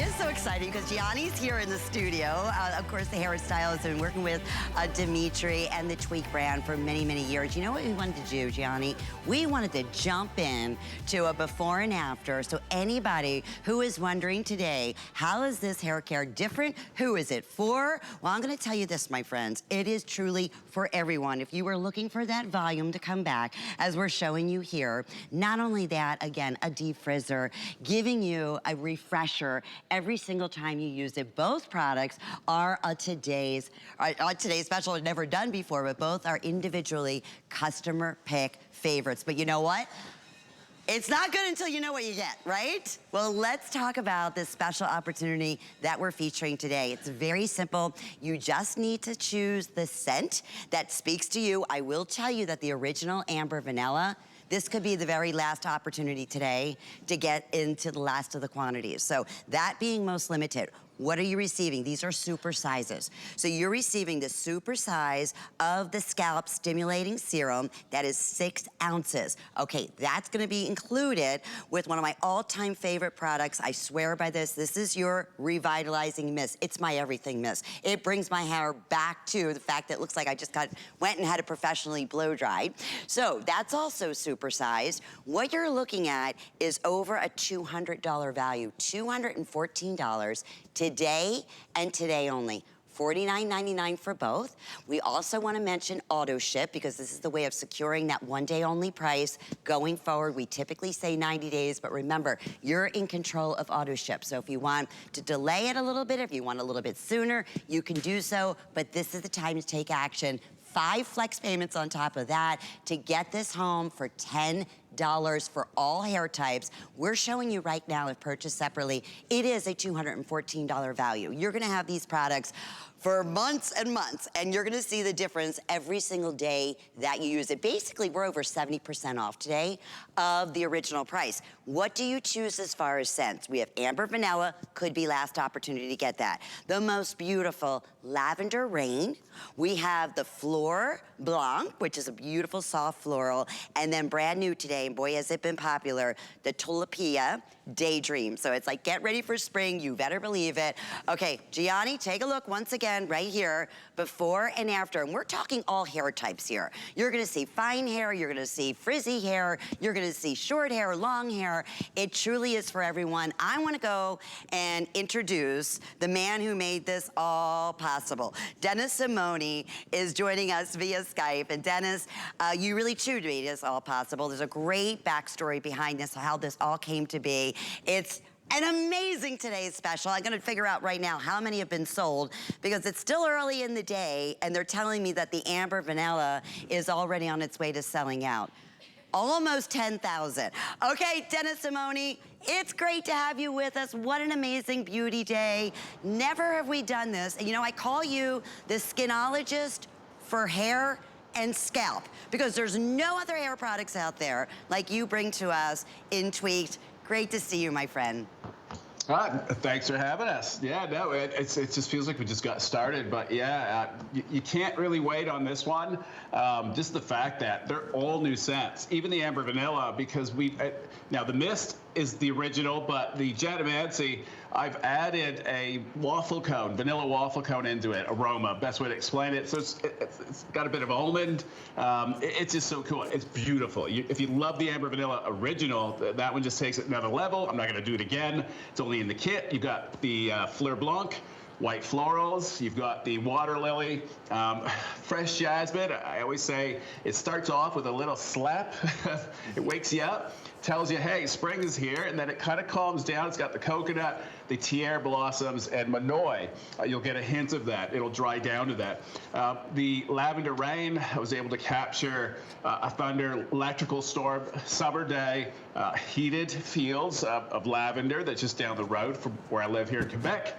It is so exciting because Gianni's here in the studio. Of course, the hairstylist has been working with Dimitri and the Tweak brand for many, many years. You know what we wanted to do, Gianni? We wanted to jump in to a before and after. So anybody who is wondering today, how is this hair care different? Who is it for? Well, I'm going to tell you this, my friends. It is truly for everyone. If you were looking for that volume to come back, as we're showing you here, not only that, again, a defrizzer, giving you a refresher every single time you use it. Both products are today's special, never done before, but both are individually customer pick favorites. But you know what? It's not good until you know what you get, right? Well, let's talk about this special opportunity that we're featuring today. It's very simple. You just need to choose the scent that speaks to you. I will tell you that the original Amber Vanilla, this could be the very last opportunity today to get into the last of the quantities. So that being most limited, what are you receiving? These are super sizes. So you're receiving the super size of the Scalp Stimulating Serum. That is 6 ounces. Okay, that's gonna be included with one of my all-time favorite products. I swear by this. This is your Revitalizing Mist. It's my everything mist. It brings my hair back to the fact that it looks like I just went and had it professionally blow dried. So that's also super sized. What you're looking at is over a $200 value, $214 today and today only. $49.99 for both. We also want to mention auto ship because this is the way of securing that one day only price going forward. We typically say 90 days, but remember, you're in control of auto ship. So if you want to delay it a little bit, if you want a little bit sooner, you can do so, but this is the time to take action. 5 flex payments on top of that to get this home for $10 for all hair types. We're showing you right now, if purchased separately, it is a $214 value. You're gonna have these products for months and months, and you're gonna see the difference every single day that you use it. Basically, we're over 70% off today of the original price. What do you choose as far as scents? We have Amber Vanilla, could be last opportunity to get that. The most beautiful Lavender Rain. We have the Fleur Blanc, which is a beautiful soft floral, and then brand new today, and boy has it been popular, the Tulipia Daydream. So it's like, get ready for spring, you better believe it. Okay, Gianni, take a look once again right here, before and after, and we're talking all hair types here. You're gonna see fine hair, you're gonna see frizzy hair, you're gonna see short hair, long hair. It truly is for everyone. I wanna go and introduce the man who made this all possible. Dennis Simone is joining us via Skype, and Dennis, you really truly made this all possible. There's a great backstory behind this, how this all came to be. It's an amazing today's special. I'm gonna figure out right now how many have been sold because it's still early in the day and they're telling me that the Amber Vanilla is already on its way to selling out. Almost 10,000. Okay, Dennis Simone, it's great to have you with us. What an amazing beauty day. Never have we done this. And you know, I call you the skinologist for hair and scalp because there's no other hair products out there like you bring to us in Tweaked. Great to see you, my friend. Thanks for having us. Yeah, no, it just feels like we just got started, but yeah, you can't really wait on this one. Just the fact that they're all new scents, even the Amber Vanilla, because now the mist is the original, but the Jatamancy, I've added a waffle cone, vanilla waffle cone into it, aroma, best way to explain it. So it's got a bit of almond. It's just so cool. It's beautiful. If you love the Amber Vanilla original, that one just takes it another level. I'm not gonna do it again. It's only in the kit. You've got the Fleur Blanc, white florals, you've got the water lily, fresh jasmine. I always say it starts off with a little slap. It wakes you up, tells you, hey, spring is here, and then it kind of calms down. It's got the coconut, the tiare blossoms, and Manoi. You'll get a hint of that. It'll dry down to that. The Lavender Rain, I was able to capture a thunder electrical storm summer day, heated fields of lavender that's just down the road from where I live here in Quebec.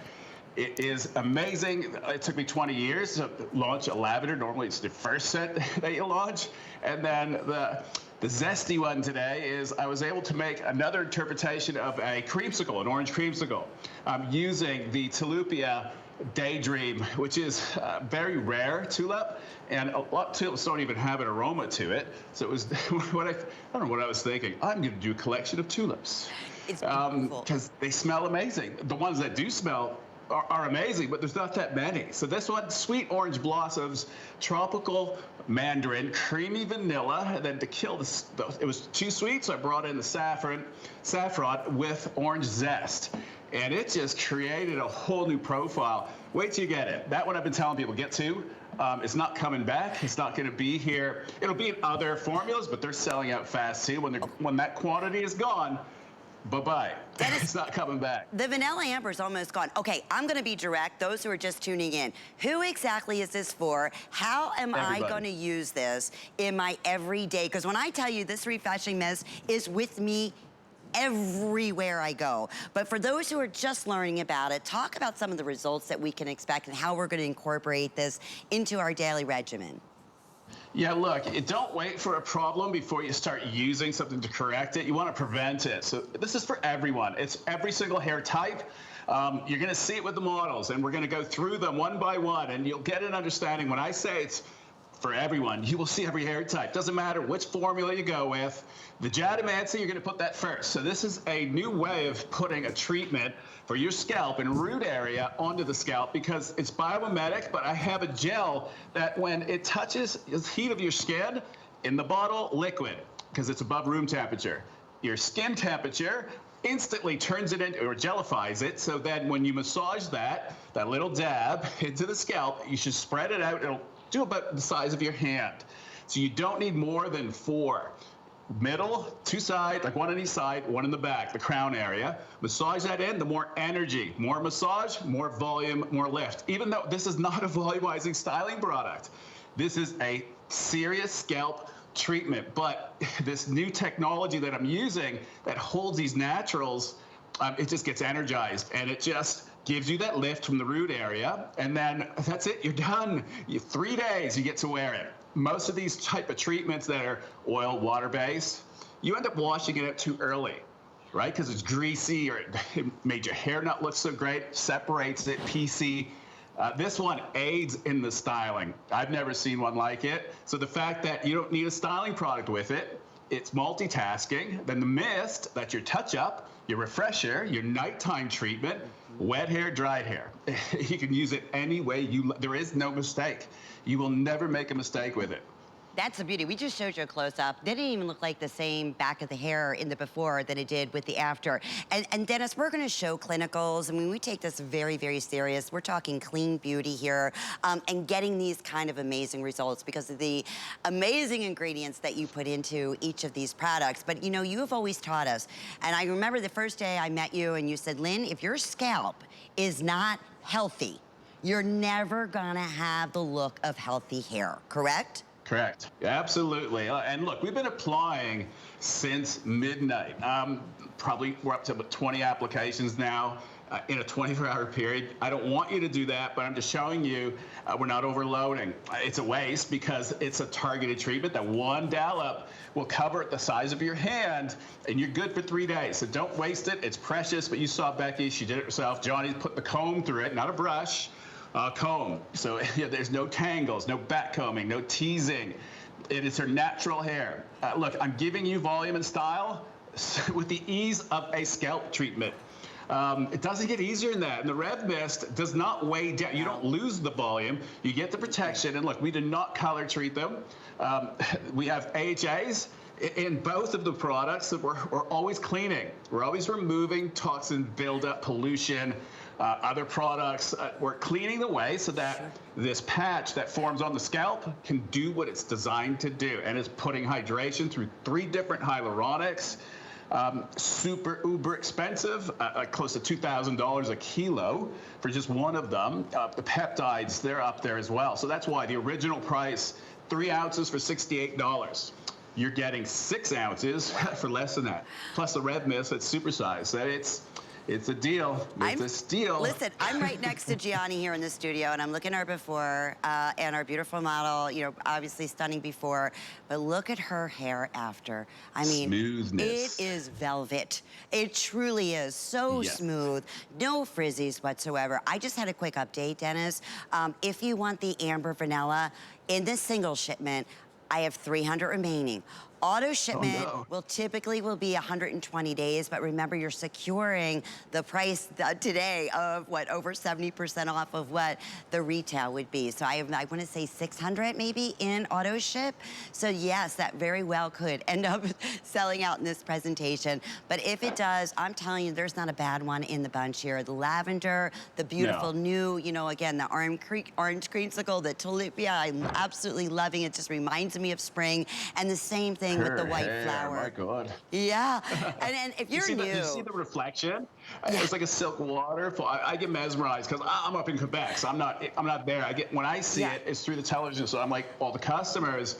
It is amazing. It took me 20 years to launch a lavender. Normally it's the first scent that you launch. And then the zesty one today is I was able to make another interpretation of a creamsicle, an orange creamsicle, using the Tulipia Daydream, which is very rare tulip, and a lot of tulips don't even have an aroma to it. So it was I don't know what I was thinking. I'm going to do a collection of tulips. It's beautiful. Because they smell amazing. The ones that do smell are amazing, but there's not that many. So this one, sweet orange blossoms, tropical mandarin, creamy vanilla, and then to kill it was too sweet, so I brought in the saffron with orange zest. And it just created a whole new profile. Wait till you get it. That one I've been telling people, get to. It's not coming back. It's not going to be here. It'll be in other formulas, but they're selling out fast too. When that quantity is gone, bye-bye. It's not coming back. The vanilla amber is almost gone. Okay, I'm going to be direct. Those who are just tuning in, who exactly is this for? How am I going to use this in my everyday? Because when I tell you this refreshing mist is with me everywhere I go. But for those who are just learning about it, talk about some of the results that we can expect and how we're going to incorporate this into our daily regimen. Yeah, look, don't wait for a problem before you start using something to correct it. You want to prevent it. So this is for everyone. It's every single hair type. You're going to see it with the models, and we're going to go through them one by one, and you'll get an understanding. When I say it's for everyone, you will see every hair type. Doesn't matter which formula you go with. The Jadamancy, you're going to put that first. So this is a new way of putting a treatment for your scalp and root area onto the scalp because it's biomimetic, but I have a gel that when it touches the heat of your skin, in the bottle, liquid, because it's above room temperature. Your skin temperature instantly turns it into, or gelifies it, so then when you massage that little dab into the scalp, you should spread it out. It'll do about the size of your hand. So you don't need more than 4. Middle, 2 sides, like 1 on each side, 1 in the back, the crown area. Massage that in, the more energy, more massage, more volume, more lift. Even though this is not a volumizing styling product, this is a serious scalp treatment. But this new technology that I'm using that holds these naturals, it just gets energized, and it just gives you that lift from the root area, and then that's it, you're done. 3 days, you get to wear it. Most of these type of treatments that are oil, water-based, you end up washing it out too early, right? Because it's greasy or it made your hair not look so great, separates it, PC. This one aids in the styling. I've never seen one like it. So the fact that you don't need a styling product with it, it's multitasking. Then the mist, that's your touch-up, your refresher, your nighttime treatment, wet hair, dried hair. You can use it any way there is no mistake. You will never make a mistake with it. That's the beauty. We just showed you a close-up. They didn't even look like the same back of the hair in the before than it did with the after. And Dennis, we're going to show clinicals. I mean, we take this very, very serious. We're talking clean beauty here and getting these kind of amazing results because of the amazing ingredients that you put into each of these products. But, you know, you have always taught us, and I remember the first day I met you and you said, Lynn, if your scalp is not healthy, you're never going to have the look of healthy hair, correct? Correct. Absolutely. And look, we've been applying since midnight. Probably we're up to about 20 applications now in a 24-hour period. I don't want you to do that, but I'm just showing you we're not overloading. It's a waste because it's a targeted treatment that one dollop will cover the size of your hand, and you're good for 3 days. So don't waste it. It's precious, but you saw Becky. She did it herself. Johnny put the comb through it, not a brush. Comb. So yeah, there's no tangles, no back combing, no teasing. It is her natural hair. Look, I'm giving you volume and style with the ease of a scalp treatment. It doesn't get easier than that. And the Rev Mist does not weigh down. You don't lose the volume. You get the protection. And look, we do not color treat them. We have AHAs in both of the products that we're always cleaning. We're always removing toxin buildup, pollution, other products. We're cleaning the way so that this patch that forms on the scalp can do what it's designed to do. And it's putting hydration through 3 different hyaluronics. Super uber expensive, close to $2,000 a kilo for just one of them. The peptides, they're up there as well. So that's why the original price, 3 ounces for $68. You're getting 6 ounces for less than that. Plus the Rev Mist at Supersize. So it's a deal. It's a steal. Listen, I'm right next to Gianni here in the studio, and I'm looking at her before, and our beautiful model, you know, obviously stunning before, but look at her hair after. I mean, smoothness. It is velvet. It truly is so smooth, no frizzies whatsoever. I just had a quick update, Dennis. If you want the amber vanilla in this single shipment, I have 300 remaining. Auto shipment no. will typically be 120 days, but remember you're securing the price today of what, over 70% off of what the retail would be. So I want to say 600 maybe in auto ship. So yes, that very well could end up selling out in this presentation. But if it does, I'm telling you, there's not a bad one in the bunch here. The lavender, the beautiful new, you know, again, the orange creamsicle, the tulipia, I'm absolutely loving it. Just reminds me of spring. And the same thing with the white flower. My God. Yeah, and if you're new. You see the reflection? Yeah. It's like a silk waterfall. I get mesmerized because I'm up in Quebec, so I'm not there. When I see it, it's through the television. So I'm like, all the customers.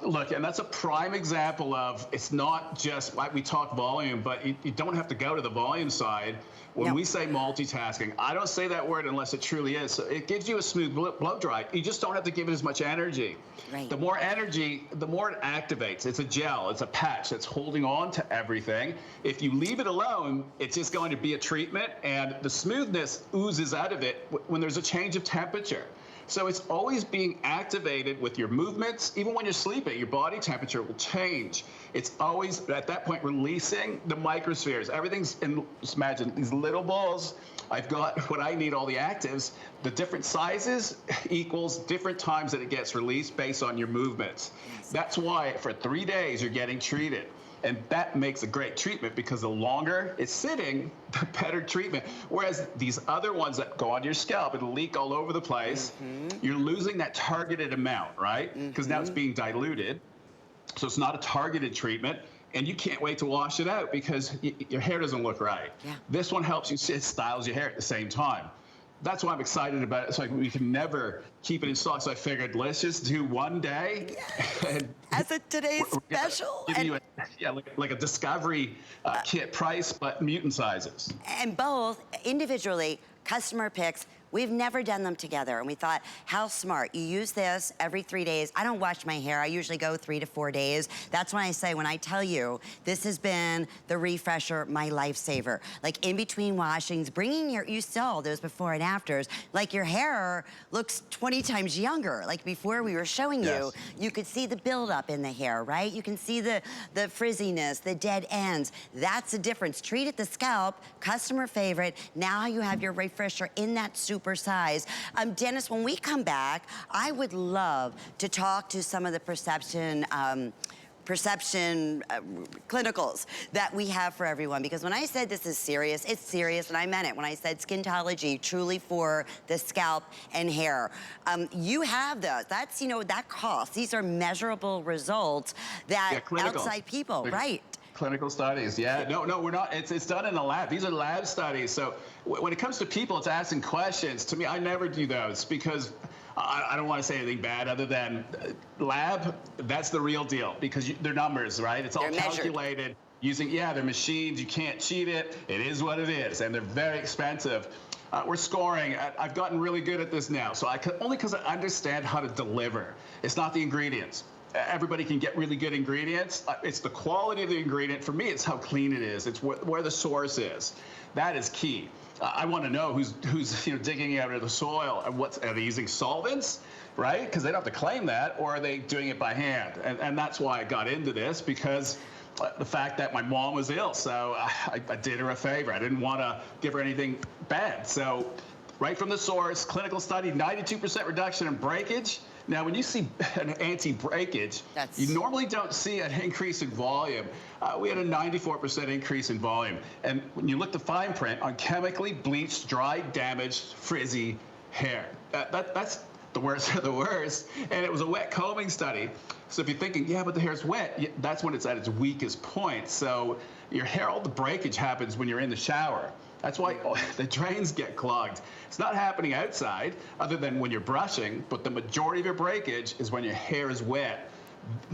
Look, and that's a prime example of, it's not just, like we talk volume, but you don't have to go to the volume side. When we say multitasking, I don't say that word unless it truly is. So it gives you a smooth blow dry. You just don't have to give it as much energy. Right. The more energy, the more it activates. It's a gel, it's a patch that's holding on to everything. If you leave it alone, it's just going to be a treatment, and the smoothness oozes out of it when there's a change of temperature. So it's always being activated with your movements. Even when you're sleeping, your body temperature will change. It's always, at that point, releasing the microspheres. Everything's in, just imagine, these little balls. I've got what I need, all the actives. The different sizes equals different times that it gets released based on your movements. That's why for 3 days you're getting treated. And that makes a great treatment, because the longer it's sitting, the better treatment. Whereas these other ones that go on your scalp and leak all over the place, you're losing that targeted amount, right? Because now it's being diluted. So it's not a targeted treatment. And you can't wait to wash it out because your hair doesn't look right. Yeah. This one helps you, it styles your hair at the same time. That's why I'm excited about it. It's like we can never keep it in stock. So I figured, let's just do 1 day. And as a today's special. Give you like a discovery kit price, but mutant sizes. And both individually, customer picks. We've never done them together, and we thought, how smart. You use this every 3 days. I don't wash my hair. I usually go 3 to 4 days. That's when I say, when I tell you, this has been the refresher, my lifesaver. Like in between washings, bringing you saw those before and afters, like your hair looks 20 times younger. Like before we were showing you, you could see the buildup in the hair, right? You can see the frizziness, the dead ends. That's the difference. Treat it the scalp, customer favorite. Now you have your refresher in that Supersize. Dennis, when we come back, I would love to talk to some of the perception clinicals that we have for everyone. Because when I said this is serious, it's serious, and I meant it. When I said Skintology, truly for the scalp and hair. You have those. That's, you know, that cost. These are measurable results that outside people, right? Clinical studies, no, we're not. It's done in a lab. These are lab studies. So when it comes to people, it's asking questions. To me, I never do those because I don't want to say anything bad other than lab. That's the real deal because they're numbers, right? It's all calculated using they're machines. You can't cheat it. It is what it is, and they're very expensive. We're scoring. I've gotten really good at this now. So only because I understand how to deliver. It's not the ingredients. Everybody can get really good ingredients. It's the quality of the ingredient. For me, it's how clean it is. It's where the source is. That is key. I want to know who's digging out of the soil and are they using solvents, right? Because they don't have to claim that, or are they doing it by hand? And that's why I got into this, because the fact that my mom was ill, so I did her a favor. I didn't want to give her anything bad. So right from the source, clinical study, 92% reduction in breakage. Now, when you see an anti-breakage, you normally don't see an increase in volume. We had a 94% increase in volume. And when you look the fine print on chemically bleached, dried, damaged, frizzy hair, that's the worst of the worst. And it was a wet combing study. So if you're thinking, but the hair's wet, that's when it's at its weakest point. So your hair, all the breakage happens when you're in the shower. That's why the drains get clogged. It's not happening outside other than when you're brushing, but the majority of your breakage is when your hair is wet.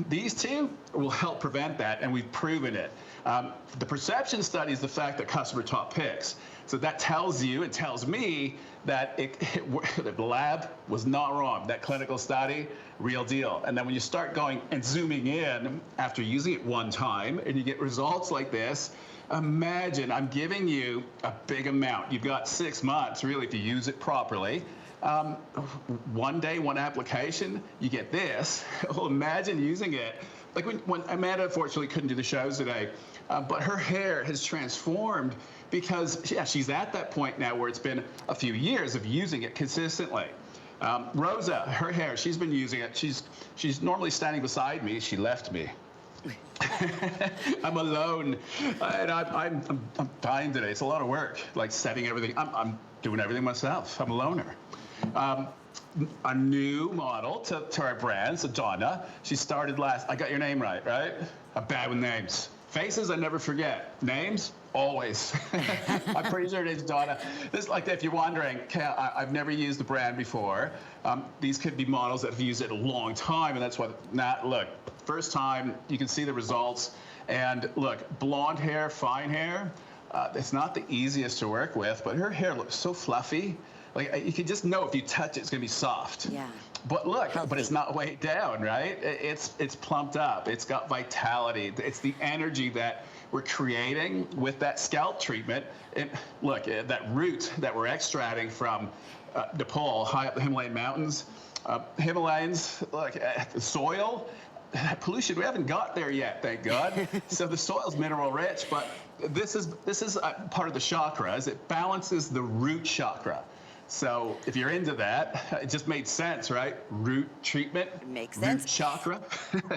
These two will help prevent that, and we've proven it. The perception study is the fact that customer top picks. So that tells you, it tells me that the lab was not wrong. That clinical study, real deal. And then when you start going and zooming in after using it one time and you get results like this, imagine I'm giving you a big amount. You've got 6 months, really, if you use it properly. 1 day, 1 application, you get this. Well, imagine using it like when Amanda unfortunately couldn't do the shows today, but her hair has transformed because, yeah, she's at that point now where it's been a few years of using it consistently. Rosa, her hair, she's been using it. She's normally standing beside me. She left me. I'm alone, and I'm dying today. It's a lot of work, like setting everything. I'm doing everything myself. I'm a loner. A new model to our brand, so Donna. She started last. I got your name right? I'm bad with names. Faces, I never forget. Names, always. I'm pretty sure it is Donna. This, like, if you're wondering, I've never used the brand before. These could be models that have used it a long time, and that's what. Look, first time, you can see the results. And look, blonde hair, fine hair. It's not the easiest to work with, but her hair looks so fluffy. Like, you can just know if you touch it, it's gonna be soft. Yeah. But look, but it's not weighed down, right? It's plumped up. It's got vitality. It's the energy that we're creating with that scalp treatment. And look, that root that we're extracting from Nepal, high up the Himalayan mountains, Himalayans, look, the soil, pollution, we haven't got there yet, thank God. So the soil's mineral rich, but this is part of the chakras. It balances the root chakra. So if you're into that, it just made sense, right? Root treatment. It makes sense. Root chakra.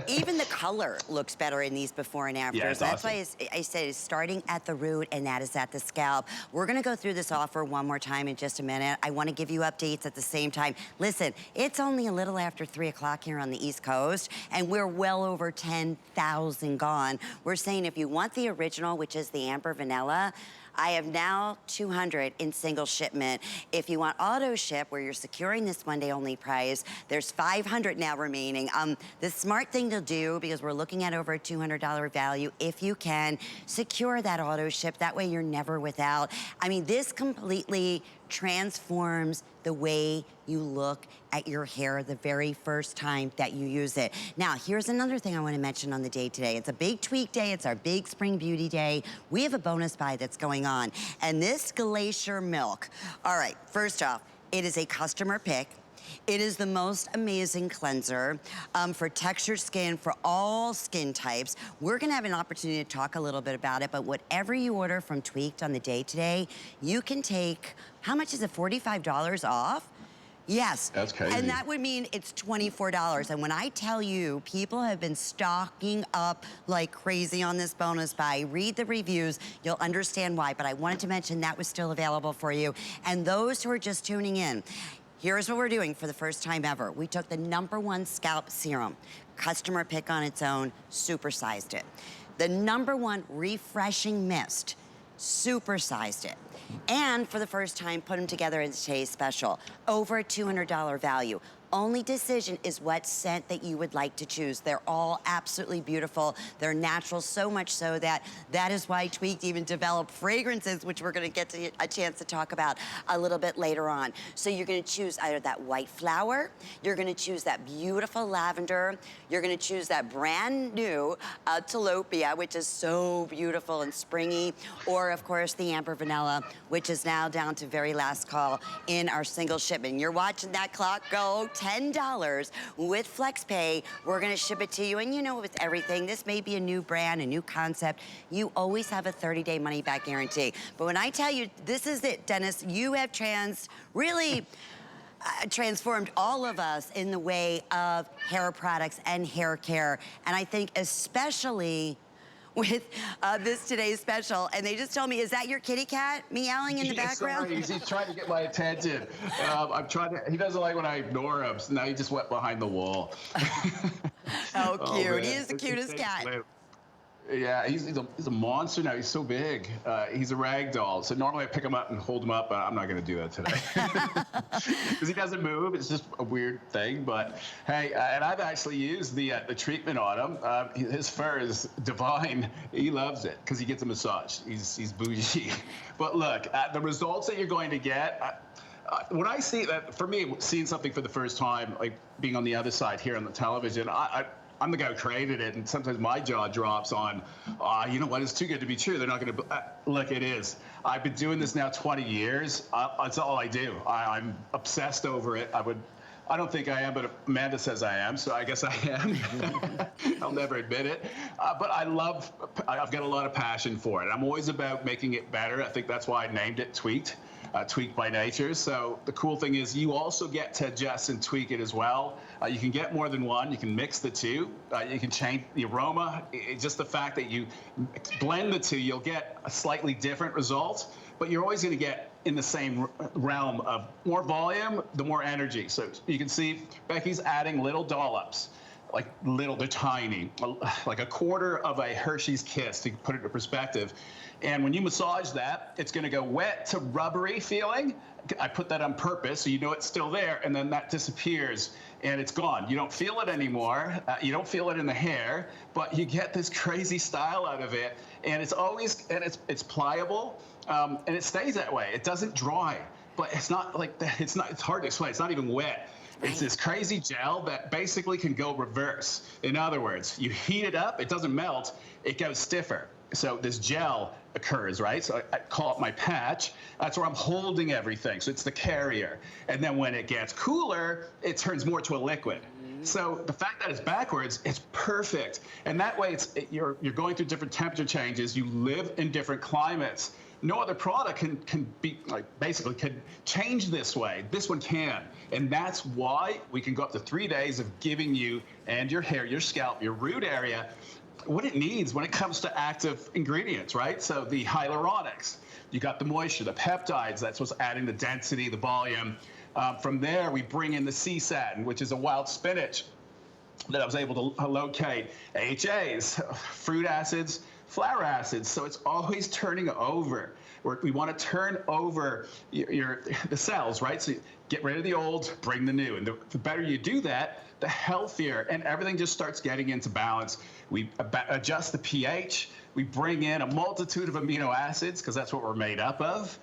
Even the color looks better in these before and afters. Yeah, it's That's awesome. why I said it's starting at the root, and that is at the scalp. We're gonna go through this offer one more time in just a minute. I wanna give you updates at the same time. Listen, it's only a little after 3 o'clock here on the East Coast, and we're well over 10,000 gone. We're saying if you want the original, which is the Amber Vanilla, I have now 200 in single shipment. If you want auto ship, where you're securing this one day only price, there's 500 now remaining. The smart thing to do, because we're looking at over a $200 value, if you can, secure that auto ship. That way you're never without. I mean, this completely transforms the way you look at your hair the very first time that you use it. Now, here's another thing I want to mention on the day today. It's a big tweak day. It's our big spring beauty day. We have a bonus buy that's going on. And this Glacier Milk, all right, first off, it is a customer pick. It is the most amazing cleanser for textured skin, for all skin types. We're gonna have an opportunity to talk a little bit about it, but whatever you order from Tweaked on the day today, you can take, how much is it, $45 off? Yes. That's crazy. And that would mean it's $24. And when I tell you, people have been stocking up like crazy on this bonus buy. Read the reviews, you'll understand why. But I wanted to mention that was still available for you. And those who are just tuning in, here's what we're doing for the first time ever. We took the #1 scalp serum, customer pick on its own, supersized it. The #1 refreshing mist, supersized it. And for the first time, put them together in today's special. Over a $200 value. Only decision is what scent that you would like to choose. They're all absolutely beautiful. They're natural, so much so that is why Tweaked even developed fragrances, which we're gonna get to a chance to talk about a little bit later on. So you're gonna choose either that white flower, you're gonna choose that beautiful lavender, you're gonna choose that brand new tilapia, which is so beautiful and springy, or of course the Amber Vanilla, which is now down to very last call in our single shipment. You're watching that clock go, $10 with FlexPay. We're gonna ship it to you. And you know, with everything, this may be a new brand, a new concept. You always have a 30-day money-back guarantee. But when I tell you, this is it, Dennis, you have really transformed all of us in the way of hair products and hair care. And I think especially with this today's special, and they just told me, is that your kitty cat meowing in the background? Sorry, he's trying to get my attention. I'm trying to, he doesn't like when I ignore him, so now he just went behind the wall. Oh, cute. Oh, he is the cutest cat. Yeah, he's a monster now. He's so big. He's a rag doll. So normally I pick him up and hold him up, but I'm not going to do that today. Because he doesn't move. It's just a weird thing. But hey, and I've actually used the treatment on him. His fur is divine. He loves it because he gets a massage. He's bougie. But look, the results that you're going to get, when I see that, for me, seeing something for the first time, like being on the other side here on the television, I'm the guy who created it, and sometimes my jaw drops on, you know what, it's too good to be true. They're not going to, look, it is. I've been doing this now 20 years. That's all I do. I'm obsessed over it. I would I don't think I am, but Amanda says I am, so I guess I am. I'll never admit it. But I've got a lot of passion for it. I'm always about making it better. I think that's why I named it Tweaked. Tweaked by nature. So the cool thing is you also get to adjust and tweak it as well. You can get more than one. You can mix the two. You can change the aroma. It's just the fact that you blend the two, you'll get a slightly different result, but you're always going to get in the same realm of more volume, the more energy. So you can see Becky's adding little dollops. Like little, they're tiny, like a quarter of a Hershey's Kiss, to put it into perspective. And when you massage that, it's going to go wet to rubbery feeling. I put that on purpose so you know it's still there, and then that disappears and it's gone. You don't feel it anymore. You don't feel it in the hair, but you get this crazy style out of it, and it's always, and it's pliable, and it stays that way. It doesn't dry, but it's not like that. It's hard to explain. It's not even wet. It's this crazy gel that basically can go reverse. In other words, you heat it up, it doesn't melt, it goes stiffer. So this gel occurs, right? So I call it my patch. That's where I'm holding everything. So it's the carrier. And then when it gets cooler, it turns more to a liquid. So the fact that it's backwards, it's perfect. And that way, you're going through different temperature changes. You live in different climates. No other product can be basically can change this way. This one can. And that's why we can go up to 3 days of giving you and your hair, your scalp, your root area, what it needs when it comes to active ingredients, right? So the hyaluronics, you got the moisture, the peptides, that's what's adding the density, the volume. From there, we bring in the sea satin, which is a wild spinach that I was able to locate, AHAs, fruit acids, flower acids. So it's always turning over. We want to turn over the cells, right? So you get rid of the old, bring the new. And the better you do that, the healthier, and everything just starts getting into balance. We adjust the pH. We bring in a multitude of amino acids, because that's what we're made up of.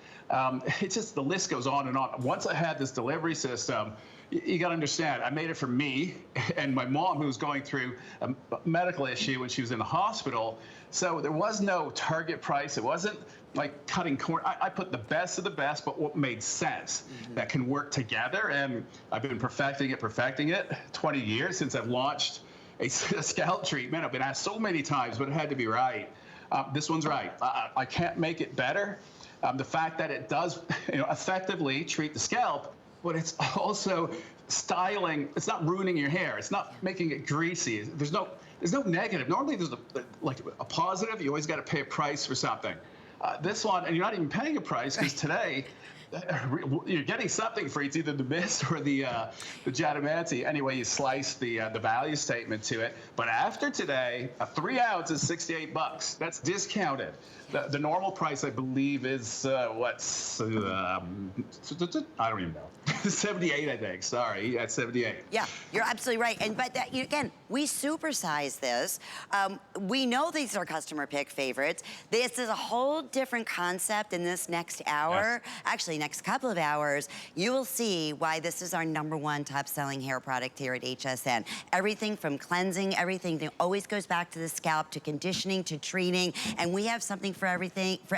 It's just, the list goes on and on. Once I had this delivery system, you got to understand, I made it for me and my mom, who was going through a medical issue when she was in the hospital. So there was no target price. It wasn't like cutting corners. I put the best of the best, but what made sense that can work together. And I've been perfecting it 20 years since I've launched a scalp treatment. I've been asked so many times, but it had to be right. This one's right. I can't make it better. The fact that it does, effectively treat the scalp, but it's also styling. It's not ruining your hair. It's not making it greasy. There's no negative. Normally there's a positive. You always got to pay a price for something. This one, and you're not even paying a price, because today you're getting something for it. It's either the mist or the Jadamanti. Anyway, you slice the value statement to it. But after today, a 3 ounce is $68. That's discounted. The normal price, I believe, is I don't even know. 78, I think. Sorry, at 78. Yeah, you're absolutely right. But again, we supersize this. We know these are customer pick favorites. This is a whole different concept in this next hour. Yes. Actually, next couple of hours, you will see why this is our #1 top-selling hair product here at HSN. Everything from cleansing, everything always goes back to the scalp, to conditioning, to treating, and we have something for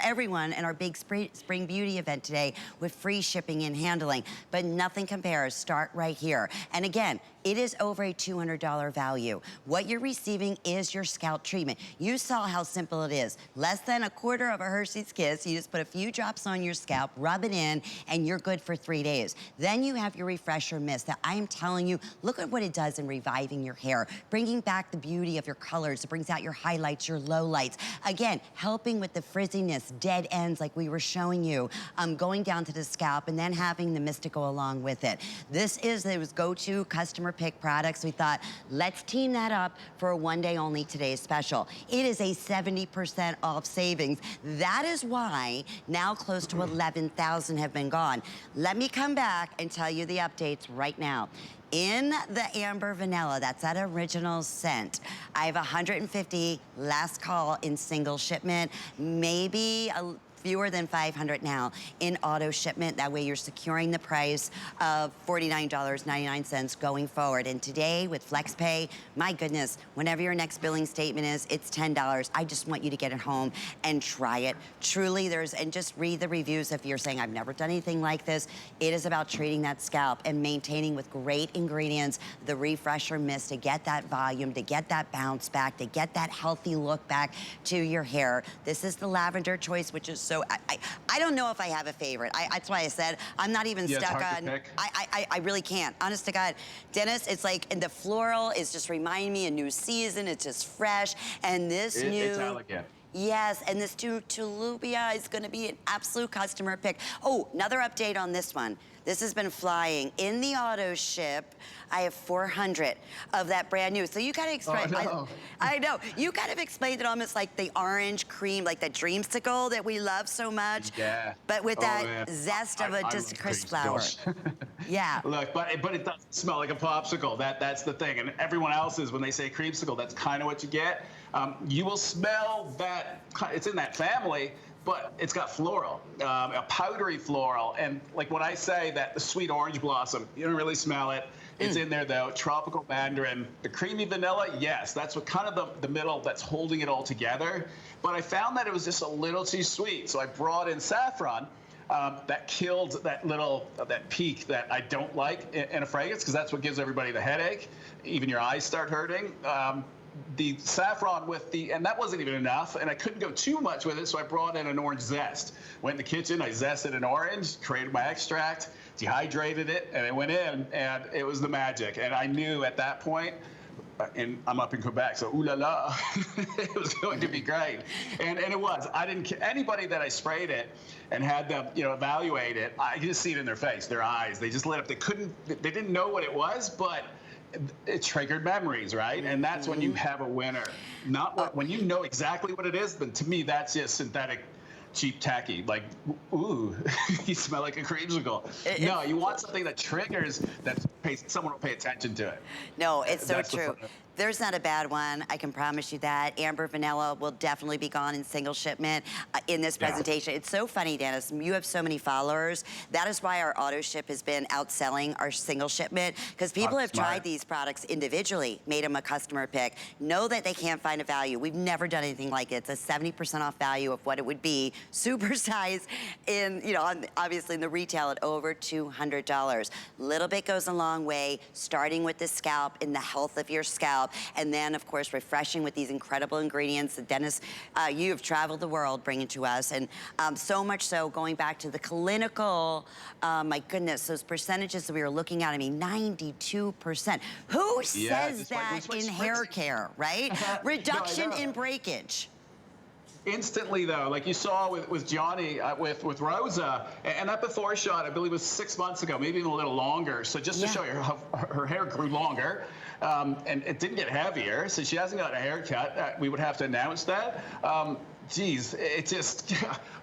everyone in our big spring beauty event today with free shipping and handling. But nothing compares. Start right here. And again, it is over a $200 value. What you're receiving is your scalp treatment. You saw how simple it is. Less than a quarter of a Hershey's Kiss. You just put a few drops on your scalp, rub it in, and you're good for 3 days. Then you have your refresher mist that I am telling you, look at what it does in reviving your hair, bringing back the beauty of your colors. It brings out your highlights, your lowlights. Again, helping with the frizziness, dead ends like we were showing you, going down to the scalp, and then having the mist to go along with it. This is those go-to customer pick products. We thought, let's team that up for a 1 day only today's special. It is a 70% off savings. That is why now close to 11,000 have been gone. Let me come back and tell you the updates right now. In the amber vanilla, that's that original scent, I have 150 last call in single shipment, maybe fewer than 500 now in auto shipment. That way you're securing the price of $49.99 going forward. And today with FlexPay, my goodness, whenever your next billing statement is, it's $10. I just want you to get it home and try it. Truly, and just read the reviews if you're saying, I've never done anything like this. It is about treating that scalp and maintaining with great ingredients the refresher mist to get that volume, to get that bounce back, to get that healthy look back to your hair. This is the lavender choice, which is so, I don't know if I have a favorite. That's why I said I'm not even stuck on, I really can't. Honest to God, Dennis, it's like, and the floral is just reminding me a new season. It's just fresh. And this it's elegant. Yes, and this Tulubia is gonna be an absolute customer pick. Oh, another update on this one. This has been flying. In the auto ship, I have 400 of that brand new. So you kind of explained, I know. You kind of explained it almost like the orange cream, like that dreamsicle that we love so much. Yeah. But with that zest of just a crisp flower. Yeah. Look, but it doesn't smell like a popsicle. That's the thing. And everyone else's, when they say creamsicle, that's kind of what you get. You will smell that, it's in that family, but it's got floral, a powdery floral. And like when I say that the sweet orange blossom, you don't really smell it. It's in there though, tropical mandarin. The creamy vanilla, yes, that's what kind of the middle that's holding it all together. But I found that it was just a little too sweet. So I brought in saffron. That killed that peak that I don't like in a fragrance, because that's what gives everybody the headache. Even your eyes start hurting. The saffron and that wasn't even enough, and I couldn't go too much with it, so I brought in an orange zest. Went in the kitchen, I zested an orange, created my extract, dehydrated it, and it went in, and it was the magic. And I knew at that point, and I'm up in Quebec, so ooh la la, it was going to be great. And it was. Anybody that I sprayed it and had them, evaluate it, I could just see it in their face, their eyes. They just lit up. They didn't know what it was, but it triggered memories, right? And that's when you have a winner. When you know exactly what it is, then to me, that's just synthetic, cheap, tacky. Like, ooh, you smell like a creamsicle. No, you want something that triggers, someone will pay attention to it. No, it's so true. There's not a bad one, I can promise you that. Amber Vanilla will definitely be gone in single shipment in this presentation. It's so funny, Dennis, you have so many followers. That is why our auto ship has been outselling our single shipment, because people have tried these products individually, made them a customer pick, know that they can't find a value. We've never done anything like it. It's a 70% off value of what it would be, Supersize in, obviously in the retail at over $200. Little bit goes a long way, starting with the scalp and the health of your scalp. And then, of course, refreshing with these incredible ingredients that Dennis, you have traveled the world bringing to us. And so much so, going back to the clinical, my goodness, those percentages that we were looking at, 92%. Who says that in hair care, right? Reduction in breakage. Instantly, though, like you saw with Johnny, with Rosa, and that before shot, I believe, was 6 months ago, maybe even a little longer. So just to show you how her hair grew longer, and it didn't get heavier, so she hasn't got a haircut. We would have to announce that. Geez, it just,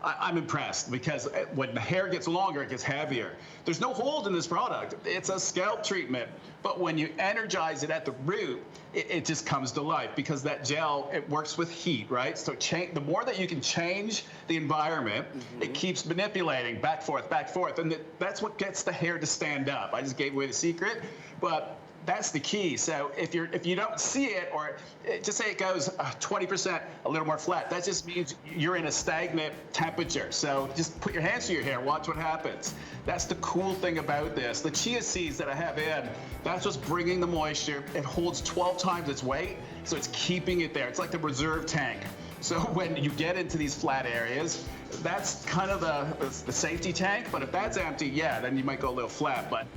I'm impressed, because when the hair gets longer, it gets heavier. There's no hold in this product. It's a scalp treatment, but when you energize it at the root, it just comes to life, because that gel, it works with heat, right? So the more that you can change the environment, it keeps manipulating back, forth, and that's what gets the hair to stand up. I just gave away the secret, but that's the key. So if you don't see it, or just say it goes 20% a little more flat, that just means you're in a stagnant temperature. So just put your hands to your hair, watch what happens. That's the cool thing about this. The chia seeds that I have in, that's what's bringing the moisture. It holds 12 times its weight, so it's keeping it there. It's like the reserve tank. So when you get into these flat areas, that's kind of the safety tank. But if that's empty, then you might go a little flat. But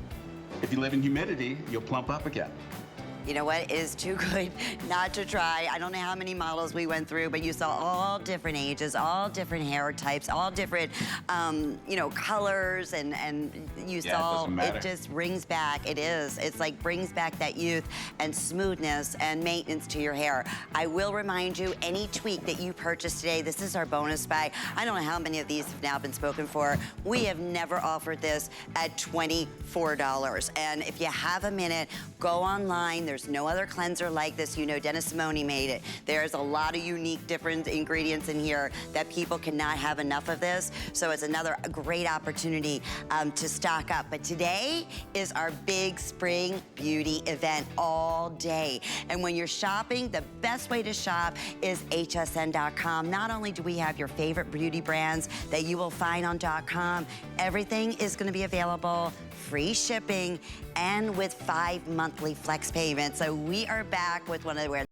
if you live in humidity, you'll plump up again. You know what? It is too good not to try. I don't know how many models we went through, but you saw all different ages, all different hair types, all different, colors, and you saw it just brings back. It's like brings back that youth and smoothness and maintenance to your hair. I will remind you, any tweak that you purchase today, this is our bonus buy. I don't know how many of these have now been spoken for. We have never offered this at $24. And if you have a minute, go online. There's There's no other cleanser like this. You know, Dennis Simone made it. There's a lot of unique different ingredients in here that people cannot have enough of this. So it's another great opportunity to stock up. But today is our big spring beauty event all day. And when you're shopping, the best way to shop is hsn.com. Not only do we have your favorite beauty brands that you will find on .com, everything is going to be available, free shipping, and with 5 monthly flex payments. So we are back with one of the